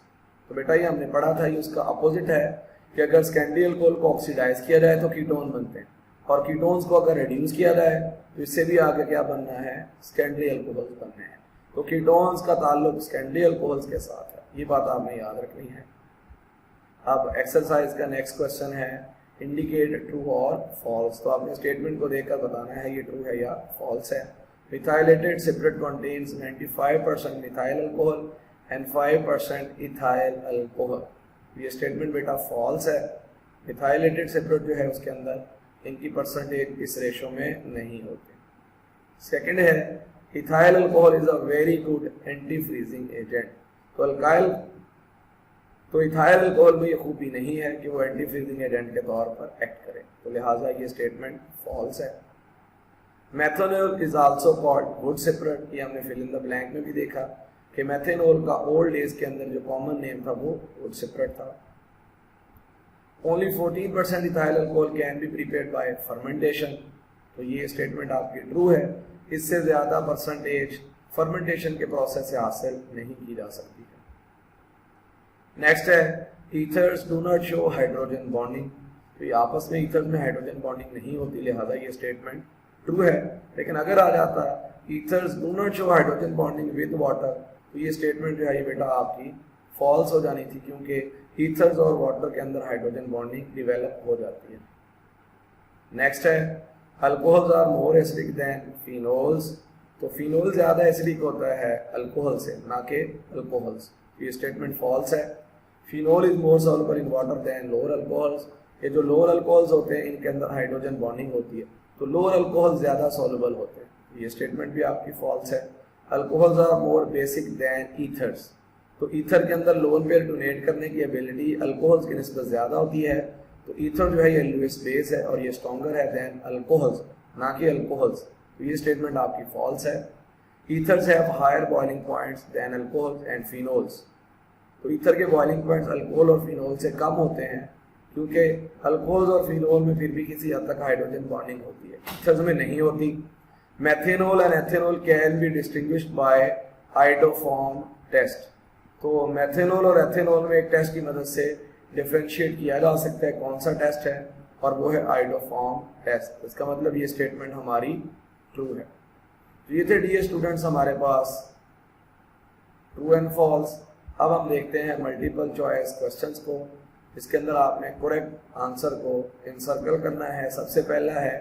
तो बेटा ये हमने पढ़ा था, ये उसका अपोजिट है कि अगर सेकेंडरी अल्कोहल को ऑक्सीडाइज किया जाए तो कीटोन बनते हैं, और कीटोन्स को अगर रिड्यूस किया जाए तो इससे भी आगे क्या बनना है, सेकेंडरी अल्कोहल्स बनने हैं। तो कीटोन्स का ताल्लुक सेकेंडरी अल्कोहल्स के साथ है, ये बात आपने याद रखनी है। अब एक्सरसाइज का नेक्स्ट क्वेश्चन है इंडिकेट ट्रू और फॉल्स, तो आपने स्टेटमेंट को देखकर बताना है ये ट्रू है या फॉल्स है। Methylated separate contains 95% methyl alcohol and 5% ethyl alcohol, ये स्टेटमेंट बेटा फॉल्स है। मिथाइलेटेड सेपरेट जो है उसके अंदर इनकी परसेंटेज इस रेशो में नहीं होती। सेकंड है ethyl alcohol is a very good anti freezing agent, तो इथाइल अल्कोहल में ये खूबी नहीं है कि वो एंटी फ्रीजिंग एजेंट के तौर पर एक्ट करे, तो लिहाजा ये स्टेटमेंट फॉल्स है। Methanol is also called would separate, ये हमने फिल इन द ब्लैंक में भी देखा कि मेथेनॉल का ओल्ड डेज के अंदर जो कॉमन नेम था वो वुड सेपरेट था। Only 14% ethyl alcohol can be prepared by fermentation, तो ये स्टेटमेंट आपकी ट्रू है, इससे ज्यादा परसेंटेज फर्मेंटेशन के प्रोसेस से हासिल नहीं की जा सकती है। नेक्स्ट है ethers do not show hydrogen bonding, तो ये आपस में ईथर्स में हाइड्रोजन बॉन्डिंग नहीं होती, लिहाजा ये स्टेटमेंट ट्रू है। लेकिन अगर आ जाता ethers do not show hydrogen bonding with water, तो ये स्टेटमेंट जो है ये बेटा आपकी फॉल्स हो जानी थी, क्योंकि ईथर्स और वाटर के अंदर हाइड्रोजन बॉन्डिंग डिवेलप हो जाती है। नेक्स्ट है alcohols are more acidic than phenols, तो फिनोल ज्यादा एसिडिक होता है अल्कोहल से, ना कि अल्कोहल्स, ये स्टेटमेंट फॉल्स है। Phenol is more soluble in water than lower alcohols, ये जो लोअर अल्कोहल्स होते हैं इनके अंदर हाइड्रोजन बॉन्डिंग होती है, तो लोअर अल्कोहल ज्यादा सॉल्युबल होते हैं, ये स्टेटमेंट भी आपकी फॉल्स है। Alcohols are more basic than ethers, तो ईथर के अंदर लोन पेयर डोनेट करने की एबिलिटी अल्कोहल्स की निस्बत ज्यादा होती है, तो ईथर जो है ये लुइस बेस है और ये स्ट्रॉन्गर है देन अल्कोहल्स, ना कि अल्कोहल्स, तो ये स्टेटमेंट आपकी फॉल्स है। Ethers have higher boiling points than alcohols and phenols, तो ईथर के बॉइलिंग पॉइंट्स अल्कोहल और फिनोल से कम होते हैं, क्योंकि अल्कोहल और फिनोल में फिर भी किसी हद तक हाइड्रोजन बॉन्डिंग होती है, ईथर्स में नहीं होती। Methanol and ethanol can be distinguished by iodoform test, तो मेथेनॉल और एथेनॉल में एक टेस्ट की मदद से डिफरेंशिएट किया जा सकता है, कौन सा टेस्ट है, और वो है आइडोफॉर्म टेस्ट। इसका मतलब ये स्टेटमेंट हमारी ट्रू है। तो ये थे डियर स्टूडेंट्स हमारे पास ट्रू एंड फॉल्स। अब हम देखते हैं मल्टीपल चॉइस क्वेश्चंस को, इसके अंदर आपने करेक्ट आंसर को इनसर्कल करना है। सबसे पहला है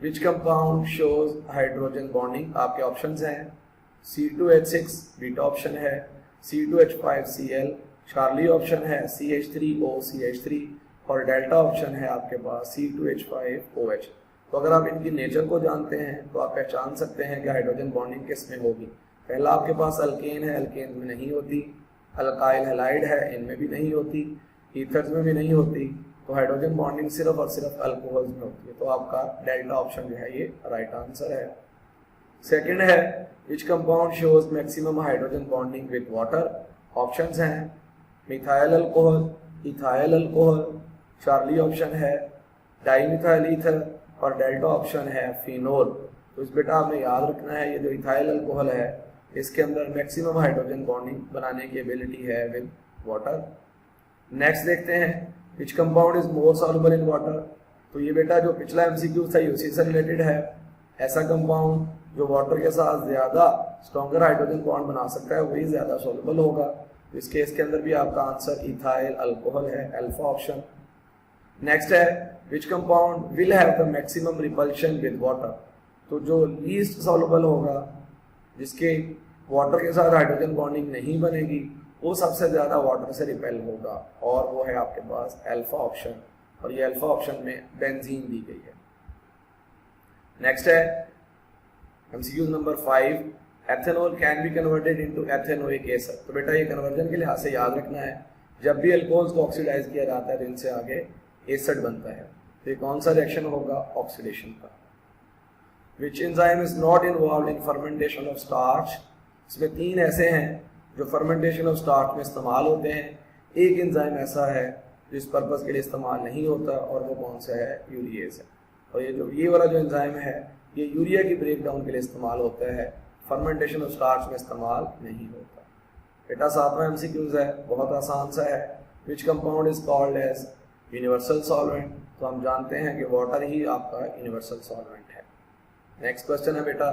which compound shows hydrogen bonding, आपके ऑप्शंस हैं C2H6 बीटा ऑप्शन है, C2H5Cl चार्ली ऑप्शन है, CH3OCH3 और डेल्टा ऑप्शन है आपके पास C2H5OH। तो अगर आप इनकी नेचर को जानते हैं तो आप पहचान सकते हैं कि हाइड्रोजन बॉन्डिंग किस में होगी। पहला आपके पास अल्केन है, अल्केन में नहीं होती। अल्काइल हैलाइड है, इनमें भी नहीं होती। ईथर्स में भी नहीं होती। तो हाइड्रोजन बॉन्डिंग सिर्फ और सिर्फ अल्कोहल्स में होती है। तो आपका डेल्टा ऑप्शन जो है ये राइट आंसर है। सेकंड है which compound shows maximum hydrogen bonding with water. Options हैं methyl alcohol, ethyl alcohol, Charlie option है, डाइमिथाइल ईथर और डेल्टा ऑप्शन है फिनोल। तो इस बेटा आपने याद रखना है ये जो इथाइल अल्कोहल है इसके अंदर मैक्सिमम हाइड्रोजन बॉन्डिंग बनाने की एबिलिटी है विद वाटर। नेक्स्ट देखते हैं विच compound is more soluble in water. तो ये बेटा जो पिछला एमसीक्यू था उसी से रिलेटेड है। ऐसा कंपाउंड जो वाटर के साथ ज्यादा स्ट्रॉन्गर हाइड्रोजन बॉन्ड बना सकता है वही ज्यादा सॉल्युबल होगा। तो इस केस के अंदर भी आपका आंसर इथाइल अल्कोहल है, अल्फा ऑप्शन। नेक्स्ट है which compound will have the maximum repulsion with water. तो जो लीस्ट सॉल्युबल होगा, जिसके वाटर के साथ हाइड्रोजन बॉन्डिंग नहीं बनेगी, वो सबसे ज्यादा वाटर से रिपेल होगा और वो है आपके पास अल्फा ऑप्शन। और ये अल्फा ऑप्शन में बेंजीन दी गई है। नेक्स्ट है MCQ number 5, ethanol can be converted into ethanoic acid. तो बेटा ये कन्वर्जन के लिहाज से याद रखना है, जब भी अल्कोहल्स को ऑक्सीडाइज किया जाता है तो इनसे आगे एसिड बनता है। तो ये कौन सा रिएक्शन होगा? ऑक्सीडेशन का। Which enzyme is not involve in fermentation of starch. इसमें 3 ऐसे हैं जो फर्मेंटेशन ऑफ स्टार्च में इस्तेमाल होते हैं। एक एंजाइम ऐसा है जो इस पर्पज के लिए इस्तेमाल नहीं होता और वो कौन सा है? यूरिएज है। और ये वाला जो एंजाइम है ये यूरिया की ब्रेक डाउन के लिए इस्तेमाल होता है, फर्मेंटेशन ऑफ स्टार्च में इस्तेमाल नहीं होता। बेटा 7वां एमसीक्यूज है, बहुत आसान सा है। Which compound is called as universal solvent. तो हम जानते हैं कि वाटर ही आपका यूनिवर्सल सॉल्वेंट है। नेक्स्ट क्वेश्चन है बेटा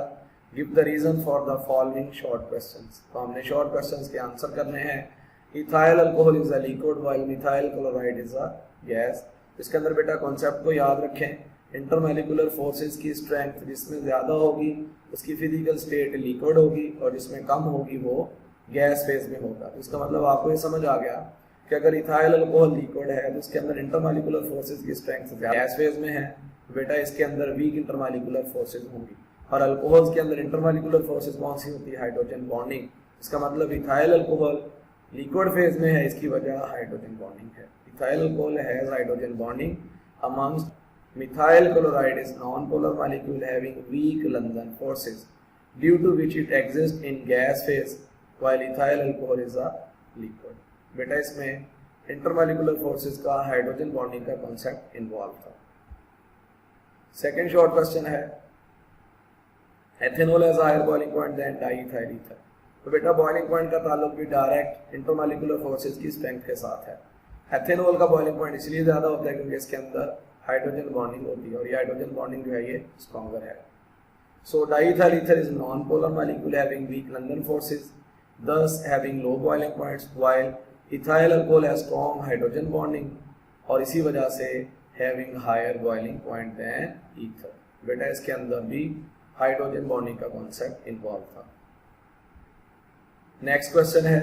give the reason for the following short questions. तो हमने शॉर्ट क्वेश्चंस के आंसर करने हैं। Ethyl alcohol is a liquid while methyl chloride is a gas. इसके अंदर बेटा कॉन्सेप्ट को याद रखें, इंटरमोलिकुलर फोर्सेस की स्ट्रेंथ जिसमें ज्यादा होगी उसकी फिजिकल स्टेट लिक्विड होगी और जिसमें कम होगी वो गैस फेज में होगा। तो इसका मतलब आपको ये समझ आ गया कि अगर इथाइल अल्कोहल लिक्विड है तो इसके अंदर इंटरमोलिकुलर फोर्सेस की स्ट्रेंथ गैस फेज में है, तो बेटा इसके अंदर वीक इंटरमोलिकुलर फोर्सेस होंगी। और अल्कोहल्स के अंदर इंटरमोलिकुलर फोर्सेस कौन सी होती है? Hydrogen bonding. इसका मतलब इथाइल अल्कोहल लिक्विड फेज में है, इसकी वजह हाइड्रोजन बॉन्डिंग है। Ethyl alcohol has hydrogen bonding amongst methyl chloride is non-polar molecule having weak London forces due to which it exists in gas phase while ethyl alcohol is a liquid। बेटा इसमें intermolecular forces का hydrogen bonding का concept involve था। Second short question है ethanol has higher boiling point than diethyl ether. तो बेटा boiling point का ताल्लुक भी डायरेक्ट इंटरमोलिकुलर फोर्सेस की स्ट्रेंथ के साथ है। एथेनॉल का बॉइलिंग पॉइंट इसलिए ज्यादा होता है क्योंकि इसके अंदर हाइड्रोजन बॉन्डिंग होती है और ये हाइड्रोजन बॉन्डिंग जो है ये स्ट्रॉन्गर है। So diethyl ether is non polar molecule having weak London forces thus having low boiling points while ethyl alcohol has strong hydrogen bonding और इसी वजह से having higher boiling point than ether। बेटा इसके अंदर भी हाइड्रोजन बॉन्डिंग का concept involve था। नेक्स्ट क्वेश्चन है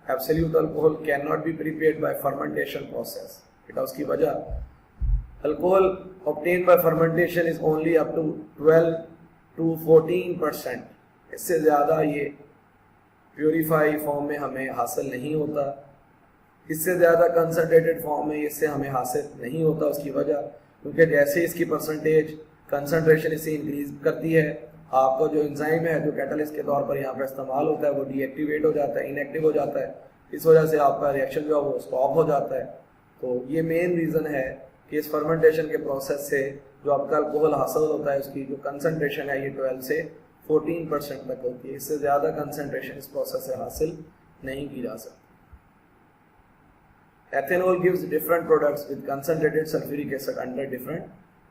absolute alcohol can not be prepared by fermentation process. बेटा उसकी वजह alcohol obtained by fermentation is only up to 12 to 14%। इससे ज़्यादा ये प्योरीफाई फॉर्म में हमें हासिल नहीं होता, इससे ज़्यादा कंसनट्रेटेड फॉर्म में इससे हमें हासिल नहीं होता। उसकी वजह क्योंकि जैसे इसकी परसेंटेज कंसनट्रेशन इससे इंक्रीज करती है, आपका जो एंजाइम है जो कैटलिस्ट के तौर पर यहाँ पर इस्तेमाल होता है वो डीएक्टिवेट हो जाता है, इनएक्टिव हो जाता है। इस वजह से आपका रिएक्शन जो है वो स्टॉप हो जाता है। तो ये मेन रीज़न है कि इस फर्मेंटेशन के प्रोसेस से जो आपका अल्कोहल हासिल होता है उसकी जो कंसनट्रेशन है ये 12 से 14% तक होती है। इससे ज़्यादा कंसनट्रेशन इस प्रोसेस से हासिल नहीं की जा सकती। Ethanol gives different products with concentrated sulphuric acid under different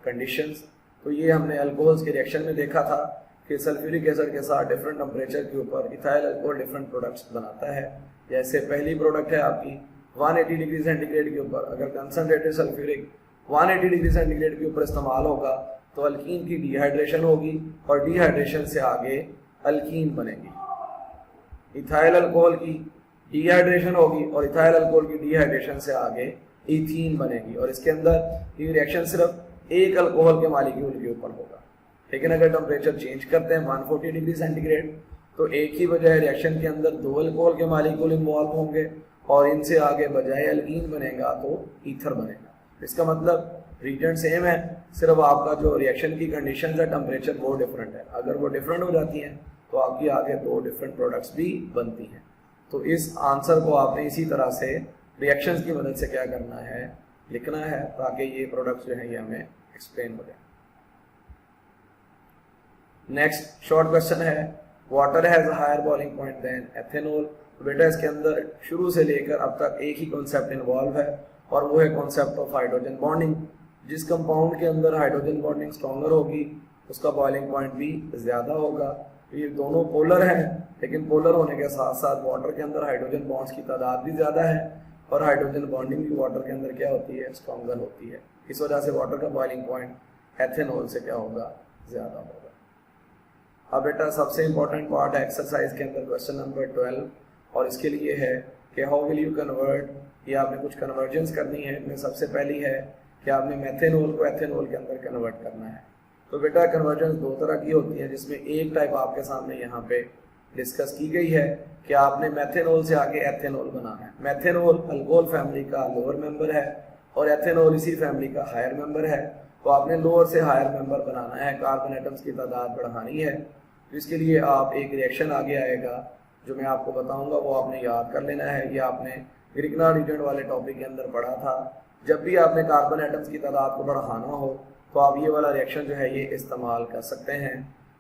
conditions. तो ये हमने अल्कोहल्स के रिएक्शन में देखा था कि सल्फ्यूरिक एसिड के साथ डिफरेंट टेम्परेचर के ऊपर इथाइल अल्कोहल डिफरेंट प्रोडक्ट्स बनाता है। जैसे पहली प्रोडक्ट है आपकी 180 डिग्री सेंटीग्रेड के ऊपर, अगर कंसनट्रेटेड सल्फ्यूरिक 180 डिग्री सेंटीग्रेड के ऊपर इस्तेमाल होगा तो अल्कीन की डिहाइड्रेशन होगी और डिहाइड्रेशन से आगे अल्कीन बनेगी। इथाइल अल्कोहल की डिहाइड्रेशन होगी और इथाइल अल्कोहल की डिहाइड्रेशन से आगे इथीन बनेगी और इसके अंदर ये रिएक्शन सिर्फ एक अल्कोहल के मॉलिक्यूल के ऊपर होगा। लेकिन अगर टेम्परेचर चेंज करते हैं 140 डिग्री सेंटीग्रेड तो एक ही बजाय रिएक्शन के अंदर दो अल्कोहल के मालिक्यूल इन्वॉल्व होंगे और इनसे आगे बजाय एल्कीन बनेगा तो ईथर बनेगा। इसका मतलब रिएजेंट सेम है, सिर्फ आपका जो रिएक्शन की कंडीशन है, टेम्परेचर वो डिफरेंट है। अगर वो डिफरेंट हो जाती हैं तो आपकी आगे दो डिफरेंट प्रोडक्ट्स भी बनती हैं। तो इस आंसर को आपने इसी तरह से रिएक्शंस की मदद से क्या करना है, लिखना है, ताकि ये प्रोडक्ट्स जो है ये हमें एक्सप्लेन हो जाए। नेक्स्ट शॉर्ट क्वेश्चन है, water has higher boiling point than ethanol. तो बेटा इसके अंदर शुरू से लेकर अब तक एक ही कॉन्सेप्ट इन्वॉल्व है और वो है कॉन्सेप्ट ऑफ हाइड्रोजन बॉन्डिंग। जिस कंपाउंड के अंदर हाइड्रोजन बॉन्डिंग स्ट्रॉन्गर होगी उसका बॉइलिंग पॉइंट भी ज़्यादा होगा। तो ये दोनों पोलर हैं, लेकिन पोलर होने के साथ साथ वाटर के अंदर हाइड्रोजन बॉन्ड्स की तादाद भी ज़्यादा है और हाइड्रोजन बॉन्डिंग भी वाटर के अंदर क्या होती है, स्ट्रॉन्गर होती है। इस वजह से वाटर का बॉइलिंग पॉइंट एथेनॉल से क्या होगा, ज़्यादा होगा। अब बेटा सबसे इंपॉर्टेंट पार्ट है एक्सरसाइज के अंदर क्वेश्चन नंबर 12, और इसके लिए है कि हाउ विल यू कन्वर्ट, ये आपने कुछ कन्वर्जेंस करनी है। इनमें सबसे पहली है कि आपने मेथेनॉल को एथेनॉल के अंदर कन्वर्ट करना है। तो बेटा कन्वर्जेंस दो तरह की होती है, जिसमें एक टाइप आपके सामने यहाँ पे डिस्कस की गई है कि आपने मेथेनॉल से आगे एथेनॉल बनाना है। मेथेनॉल अल्कोहल फैमिली का लोअर मेंबर है और एथेनॉल इसी फैमिली का हायर मेंबर है। तो आपने लोअर से हायर मेंबर बनाना है, कार्बन एटम्स की तादाद बढ़ानी है। तो इसके लिए आप एक रिएक्शन आगे आएगा जो मैं आपको बताऊंगा, वो आपने याद कर लेना है। ये आपने ग्रिग्नार्ड रिएजेंट वाले टॉपिक के अंदर पढ़ा था। जब भी आपने कार्बन एटम्स की तादाद को बढ़ाना हो तो आप ये वाला रिएक्शन जो है ये इस्तेमाल कर सकते हैं।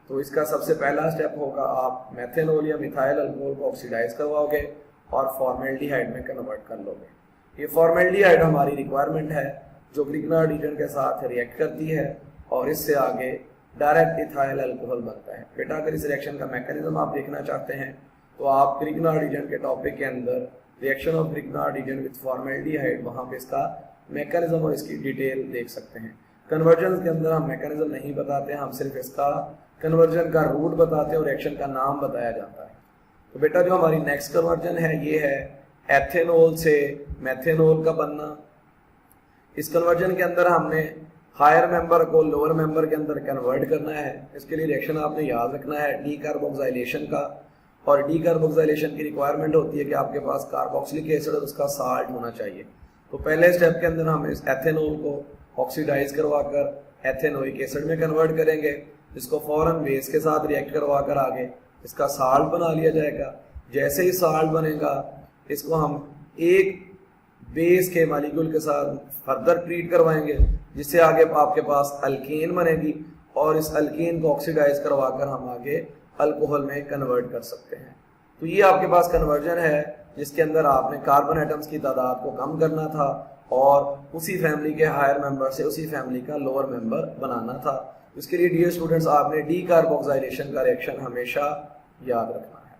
तो इसका सबसे पहला स्टेप होगा, आप मेथेनॉल या मिथाइल अल्कोहल को ऑक्सीडाइज करवाओगे और फॉर्मेल्डिहाइड में कन्वर्ट कर लोगे। ये फॉर्मेल्डिहाइड हमारी रिक्वायरमेंट है जो ग्रिग्नार्ड रिएजेंट के साथ रिएक्ट करती है और इससे आगे डायरेक्ट इथाइल अल्कोहल बनता है। बेटा अगर इस रिएक्शन का मैकेनिज्म आप देखना चाहते हैं तो आप ग्रिग्नार्ड रिएजेंट के टॉपिक के अंदर reaction of Grignard reagent with formaldehyde, वहाँ पे इसका मैकेनिज्म और इसकी डिटेल देख सकते हैं। कन्वर्जन के अंदर हम मैकेनिज्म नहीं बताते, हम सिर्फ इसका कन्वर्जन का रूट बताते हैं और रिएक्शन का नाम बताया जाता है। तो बेटा जो हमारी नेक्स्ट कन्वर्जन है ये है एथेनॉल से मेथेनॉल का बनना। इस कन्वर्जन के अंदर हमने हायर मेंबर को लोअर मेंबर के अंदर कन्वर्ट करना है। इसके लिए रिएक्शन आपने याद रखना है डीकार्बोक्सिलेशन का, और डीकार्बोक्सिलेशन की रिक्वायरमेंट होती है कि आपके पास कार्बोक्सिलिक एसिड और उसका साल्ट होना चाहिए। तो पहले स्टेप के अंदर हम इस एथेनॉल को ऑक्सीडाइज करवाकर एथेनोइक एसिड में कन्वर्ट करेंगे, जिसको फौरन बेस के साथ रिएक्ट करवाकर आगे इसका साल्ट बना लिया जाएगा। जैसे ही साल्ट बनेगा इसको हम एक बेस के मालिक्यूल के साथ फर्दर ट्रीट करवाएंगे, जिससे आगे आपके पास अल्केन बनेगी और इस अल्केन को ऑक्सीडाइज करवाकर हम आगे अल्कोहल में कन्वर्ट कर सकते हैं। तो ये आपके पास कन्वर्जन है जिसके अंदर आपने कार्बन एटम्स की तादाद को कम करना था और उसी फैमिली के हायर मेंबर से उसी फैमिली का लोअर मेंबर बनाना था। इसके लिए डियर स्टूडेंट्स आपने डीकार्बोक्सिलेशन का रिएक्शन हमेशा याद रखना है।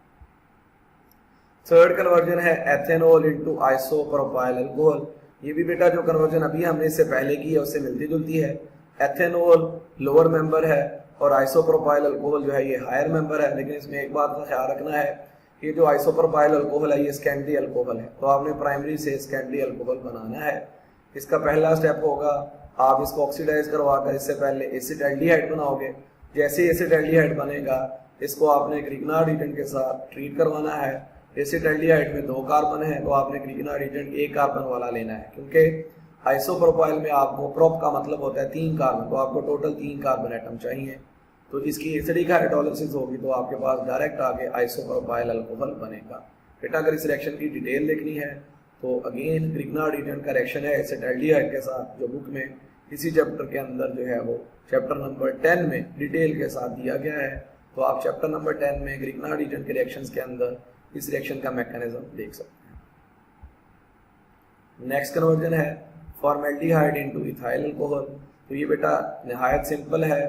थर्ड कन्वर्जन है एथेनॉल इनटू आइसोप्रोपाइल अल्कोहल। ये भी बेटा जो कन्वर्जन अभी हमने इससे पहले की है उससे मिलती जुलती है। एथेनॉल लोअर मेंबर है और आइसोप्रोपाइल अल्कोहल जो है ये हायर मेंबर है, लेकिन इसमें एक बात का ख्याल रखना है कि जो आइसोप्रोपाइल अल्कोहल है ये सेकेंडरी अल्कोहल है, तो आपने प्राइमरी से सेकेंडरी अल्कोहल बनाना है। इसका पहला स्टेप होगा आप इसको ऑक्सीडाइज करवाकर इससे पहले एसिटाल्डिहाइड बनाओगे। जैसे एसिटाल्डिहाइड बनेगा इसको आपने ग्रिग्नार्ड रिएजेंट के साथ ट्रीट करवाना है। एसिटाल्डिहाइड में 2 कार्बन है तो आपने ग्रिग्नार्ड रिएजेंट 1 कार्बन वाला लेना है, क्योंकि आइसोप्रोपाइल में आपको प्रोप का मतलब होता है 3 कार्बन, तो आपको टोटल 3 कार्बन एटम चाहिए। तो इसकी एसिडिक हाइड्रोलिसिस होगी तो आपके पास डायरेक्ट आगे आइसोप्रोपाइल अल्कोहल बनेगा। बेटा अगर इस रिएक्शन की डिटेल देखनी है तो अगेन ग्रिग्नार्ड रिएजेंट का रिएक्शन है एसिटाल्डिहाइड के साथ, जो बुक में इसी चैप्टर के अंदर जो है वो चैप्टर नंबर 10 में डिटेल के साथ दिया गया है। तो आप चैप्टर नंबर 10 में ग्रिग्नार्ड रिएजेंट के रिएक्शंस के अंदर इस रिएक्शन का मैकेनिज्म देख सकते हैं। नेक्स्ट कन्वर्जन है फॉर्मेल्डिहाइड इनटू इथाइल अल्कोहल। तो ये बेटा निहायत सिंपल है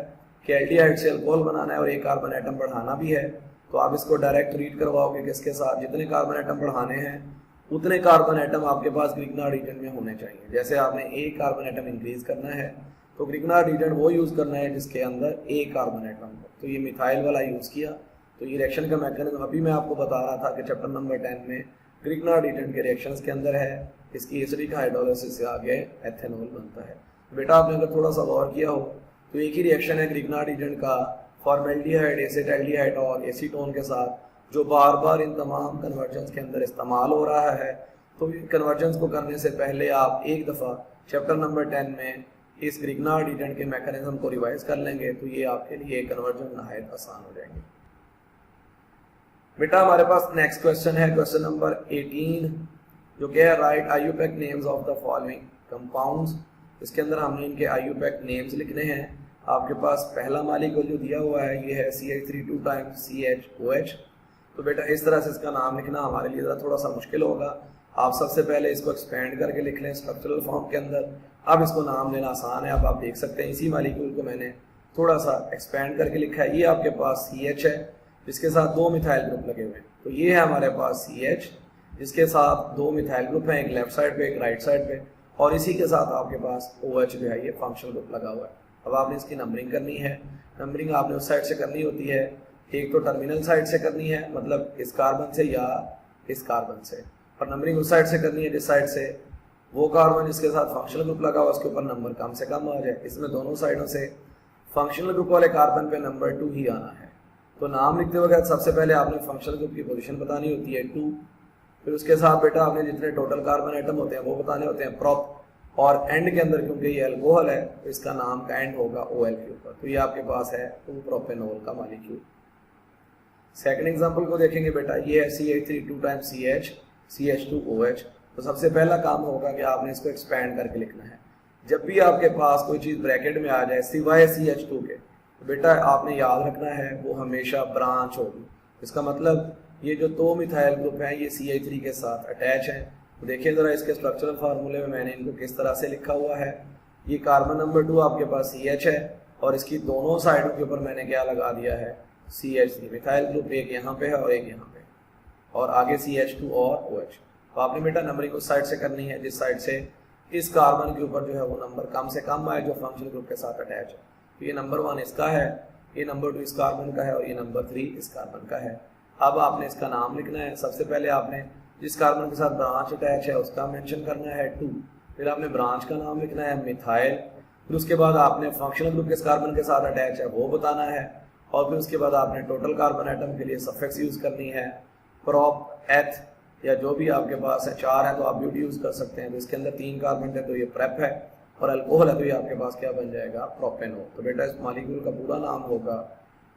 कि एल्डिहाइड से अल्कोहल बनाना है और 1 कार्बन एटम बढ़ाना भी है। तो आप इसको डायरेक्ट ट्रीट करवाओगे किसके साथ, जितने कार्बन एटम बढ़ाने हैं उतने कार्बन एटम आपके पास ग्रिग्नार्ड रिएजेंट में होने चाहिए। जैसे आपने 1 कार्बन एटम इंक्रीज करना है तो ग्रिग्नार्ड रिएजेंट वो यूज करना है जिसके अंदर 1 कार्बन एटम हो। तो ये मिथाइल वाला यूज किया। तो ये रिएक्शन का मैकेनिज्म अभी मैं आपको बता रहा था कि चैप्टर नंबर 10 में ग्रिग्नार्ड रिएजेंट के रिएक्शंस के अंदर है। इसकी एसिडिक हाइड्रोलिसिस से आगे एथेनॉल बनता है। बेटा आपने अगर थोड़ा सा गौर किया हो तो एक ही रिएक्शन है ग्रिग्नार्ड रिएजेंट का फॉर्मेल्डिहाइड, एसिटाल्डिहाइड और एसीटोन के साथ जो बार बार इन तमाम कन्वर्जन्स के अंदर इस्तेमाल हो रहा है, तो इन कन्वर्जन्स को करने से पहले आप एक दफ़ा चैप्टर नंबर 10 में इस ग्रिग्नार्ड एजेंट के मैकेनिज्म को रिवाइज कर लेंगे, तो ये आपके लिए कन्वर्जन नहायत आसान हो जाएंगे। बेटा हमारे पास नेक्स्ट क्वेश्चन है, क्वेश्चन नंबर 18, जो क्या है, right IUPAC names of the following compounds. इसके अंदर हमने इनके आईयूपैक नेम्स लिखने हैं। आपके पास पहला मालिक्यूल जो दिया हुआ है ये है CH3 2 टाइम्स CHOH। तो बेटा इस तरह से इसका नाम लिखना हमारे लिए थोड़ा सा मुश्किल होगा। आप सबसे पहले इसको एक्सपेंड करके लिख लें स्ट्रक्चरल फॉर्म के अंदर। अब इसको नाम लेना आसान है। अब आप देख सकते हैं इसी मालिक्यूल को मैंने थोड़ा सा एक्सपेंड करके लिखा है। ये आपके पास CH है जिसके साथ 2 मिथाइल ग्रुप लगे हुए हैं। तो ये है हमारे पास CH जिसके साथ 2 मिथाइल ग्रुप हैं, एक लेफ्ट साइड पे एक राइट साइड पे, और इसी के साथ आपके पास OH जो है ये फंक्शनल ग्रुप लगा हुआ है। अब आपने इसकी नंबरिंग करनी है। नंबरिंग आपने उस साइड से करनी होती है, एक तो टर्मिनल साइड से करनी है, मतलब इस कार्बन से या इस कार्बन से, और नंबरिंग उस साइड से करनी है जिस साइड से वो कार्बन जिसके साथ फंक्शनल ग्रुप लगा हुआ उसके ऊपर नंबर कम से कम आ जाए। इसमें दोनों साइडों से फंक्शनल ग्रुप वाले कार्बन पे नंबर 2 ही आना है। तो नाम लिखते वक्त सबसे पहले आपने फंक्शनल ग्रुप की पोजीशन बतानी होती है 2, फिर उसके साथ बेटा आपने जितने टोटल कार्बन आइटम होते हैं वो बताने होते हैं प्रॉप, और एंड के अंदर क्योंकि ये अल्कोहल है तो इसका नाम का एंड होगा OL के ऊपर। तो ये आपके पास है 2 प्रोपेनॉल का मॉलिक्यूल। सेकंड एग्जांपल को देखेंगे बेटा, ये है CH3 2 टाइम्स CH CH2OH। तो सबसे पहला काम होगा कि आपने इसको एक्सपेंड करके लिखना है। जब भी आपके पास कोई चीज़ ब्रैकेट में आ जाए सिवाय CH2 के, तो बेटा आपने याद रखना है वो हमेशा ब्रांच होगी। इसका मतलब ये जो 2 मिथाइल ग्रुप हैं ये CH3 के साथ अटैच हैं। तो देखिए ज़रा इसके स्ट्रक्चरल फार्मूले में मैंने इनको किस तरह से लिखा हुआ है। ये कार्बन नंबर 2 आपके पास CH है और इसकी दोनों साइडों के ऊपर मैंने क्या लगा दिया है CH3 मिथाइल ग्रुप, एक यहाँ पे है और एक यहाँ पे, और आगे CH2 और OH। तो आपने बेटा नंबरिंग उस साइड से करनी है जिस साइड से इस कार्बन के ऊपर जो है वो नंबर कम से कम आए जो फंक्शनल ग्रुप के साथ अटैच है। तो ये नंबर 1 इसका है, ये नंबर 2 इस कार्बन का है और ये नंबर 3 इस कार्बन का है। अब आपने इसका नाम लिखना है। सबसे पहले आपने जिस कार्बन के साथ ब्रांच अटैच है उसका मेंशन करना है 2, फिर आपने ब्रांच का नाम लिखना है मिथाइल, फिर उसके बाद आपने फंक्शनल ग्रुप किस कार्बन के साथ अटैच है वो बताना है, और फिर उसके बाद आपने टोटल कार्बन आइटम के लिए सफिक्स यूज करनी है, प्रॉप, एथ या जो भी आपके पास है। 4 है तो आप ब्यूट यूज कर सकते हैं। तो इसके अंदर 3 कार्बन है तो ये प्रेप है, और अल्कोहल है तो ये आपके पास क्या बन जाएगा प्रोपेनॉल। तो बेटा इस मॉलिक्यूल का पूरा नाम होगा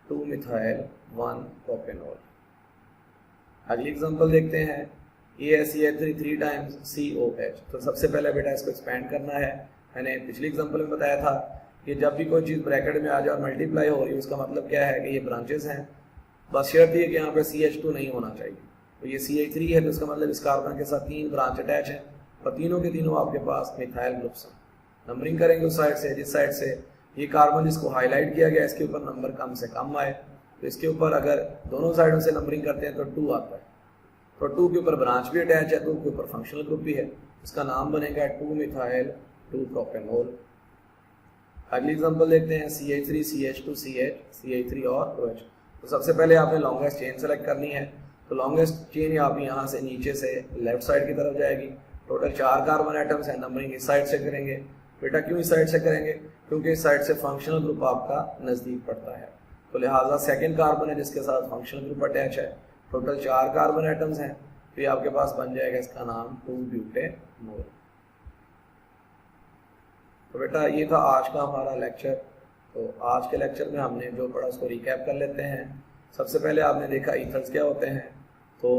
2 मिथाइल 1 प्रोपेनॉल। अगली एग्जांपल देखते हैं, ये है CH3 3 टाइम्स COH। तो सबसे पहले बेटा इसको एक्सपेंड करना है। मैंने पिछली एग्जांपल में बताया था कि जब भी कोई चीज़ ब्रैकेट में आ जाए और मल्टीप्लाई हो रही है उसका मतलब क्या है कि ये ब्रांचेस हैं। बस शर्त ये कि यहाँ पे CH2 नहीं होना चाहिए। तो ये CH3 है तो इसका मतलब इस कार्बन के साथ 3 ब्रांच अटैच है और तीनों के तीनों आपके पास मिथाइल ग्रुप्स हैं। नंबरिंग करेंगे उस साइड से जिस साइड से ये कार्बन जिसको हाईलाइट किया गया इसके ऊपर नंबर कम से कम आए। तो इसके ऊपर अगर दोनों साइडों से नंबरिंग करते हैं तो 2 आता है, तो 2 के ऊपर ब्रांच भी अटैच है, 2 के ऊपर फंक्शनल ग्रुप भी है। इसका नाम बनेगा 2 मिथाइल 2 प्रोपेनॉल। अगली एग्जांपल देखते हैं, CH3 CH2 CH CH3 और OH। तो सबसे पहले आपने लॉन्गेस्ट चेन सेलेक्ट करनी है। तो लॉन्गेस्ट चेन आप यहाँ से नीचे से लेफ्ट साइड की तरफ जाएगी। टोटल 4 कार्बन आइटम्स हैं, नंबरिंग इस साइड से करेंगे। बेटा क्यों इस साइड से करेंगे? क्योंकि इस साइड से फंक्शनल ग्रुप आपका नज़दीक पड़ता है, तो लिहाजा सेकेंड कार्बन है जिसके साथ फंक्शनल ग्रुप अटैच है। टोटल 4 कार्बन आइटम्स हैं, तो ये आपके पास बन जाएगा इसका नाम 2 ब्यूटेनॉल। तो बेटा ये था आज का हमारा लेक्चर। तो आज के लेक्चर में हमने जो पढ़ा उसको रिकैप कर लेते हैं। सबसे पहले आपने देखा ईथर्स क्या होते हैं। तो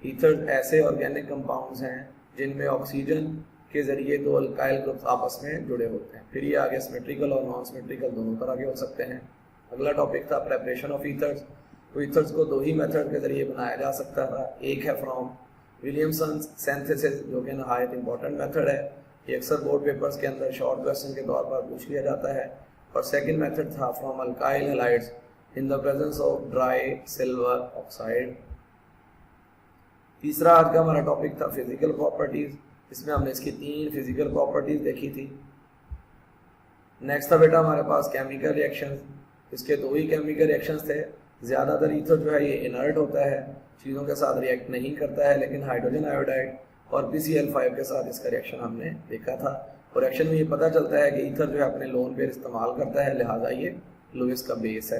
ईथर्स ऐसे ऑर्गेनिक कंपाउंड्स हैं जिनमें ऑक्सीजन के जरिए 2 अल्काइल ग्रुप्स आपस में जुड़े होते हैं। फिर ये आगे सिमेट्रिकल और नॉन सिमेट्रिकल दोनों तरह के हो सकते हैं। अगला टॉपिक था प्रेपरेशन ऑफ ईथर्स। तो ईथर्स को 2 ही मेथड के जरिए बनाया जा सकता था। एक है फ्रॉम विलियमसन सिंथेसिस जो कि नहायत इंपॉर्टेंट मेथड है, ये अक्सर बोर्ड पेपर्स के अंदर शॉर्ट क्वेश्चन के तौर पर पूछ लिया जाता है। और सेकंड मेथड था from alkyl halides in the presence of dry silver oxide. तीसरा आज का हमारा टॉपिक था फिजिकल प्रॉपर्टीज। इसमें हमने इसकी 3 फिजिकल प्रॉपर्टीज देखी थी। नेक्स्ट था बेटा हमारे पास केमिकल रिएक्शंस। इसके 2 ही केमिकल रिएक्शंस थे। ज़्यादातर ईथर जो है ये इनर्ट होता है, चीज़ों के साथ रिएक्ट नहीं करता है, लेकिन हाइड्रोजन आयोडाइड और PCl5 के साथ इसका रिएक्शन हमने देखा था। और रिएक्शन में ये पता चलता है कि ईथर जो है अपने लोन पेयर इस्तेमाल करता है, लिहाजा ये लुईस का बेस है।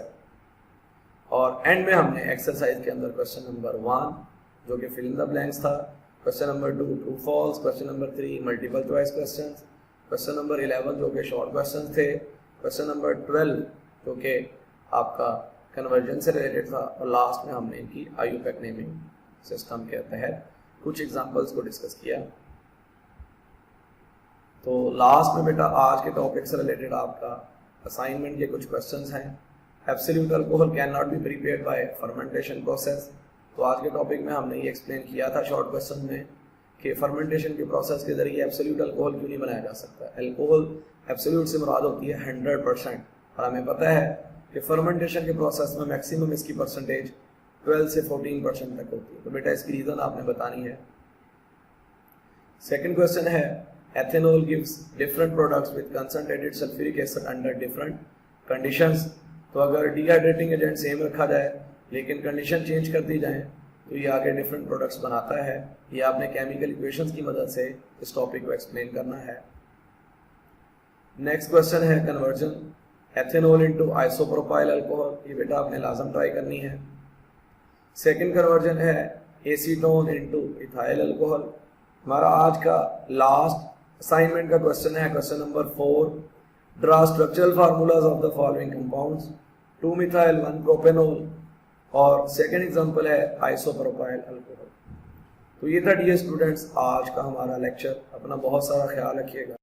और एंड में हमने एक्सरसाइज के अंदर क्वेश्चन नंबर 1 जो कि फिल इन द ब्लैंक्स था, question number 2 true false, question number 3 multiple choice questions, question number 11 जो कि शॉर्ट क्वेश्चन थे, क्वेश्चन नंबर 12 जो कि आपका कन्वर्जन से रिलेटेड था, और लास्ट में हमने इनकी IUPAC नेमिंग सिस्टम के तहत कुछ एग्जांपल्स को डिस्कस किया। तो लास्ट में बेटा आज के टॉपिक से रिलेटेड आपका असाइनमेंट के कुछ क्वेश्चंस हैं। Absolute alcohol can not be prepared by fermentation process. तो आज के टॉपिक में हमने ये एक्सप्लेन किया था शॉर्ट क्वेश्चन में कि फर्मेंटेशन के प्रोसेस के जरिए एब्सोल्यूट अल्कोहल क्यों नहीं बनाया जा सकता। अल्कोहल एब्सोल्यूट से मुराद होती है 100%, और हमें पता है कि फर्मेंटेशन के प्रोसेस में मैक्सिमम इसकी परसेंटेज 12 से 14% तक होती है। तो बेटा इसकी रीजन आपने बतानी है। सेकंड क्वेश्चन है ethanol gives different products with concentrated sulphuric acid under different conditions. तो अगर डिहाइड्रेटिंग एजेंट सेम रखा जाए लेकिन कंडीशन चेंज कर दी जाए तो ये आगे डिफरेंट प्रोडक्ट्स बनाता है। ये आपने केमिकल इक्वेशंस की मदद से इस टॉपिक को एक्सप्लेन करना है। नेक्स्ट क्वेश्चन है conversion ethanol into isopropyl alcohol. ये बेटा आपने लाजम ट्राई करनी है। सेकंड कन्वर्जन है एसीटोन इनटू इथाइल अल्कोहल। हमारा आज का लास्ट असाइनमेंट का क्वेश्चन है question number 4, draw structural formulas of the following compounds 2 methyl 1 propanol, और सेकंड एग्जांपल है आइसोप्रोपाइल अल्कोहल। तो ये था डियर स्टूडेंट्स आज का हमारा लेक्चर। अपना बहुत सारा ख्याल रखिएगा।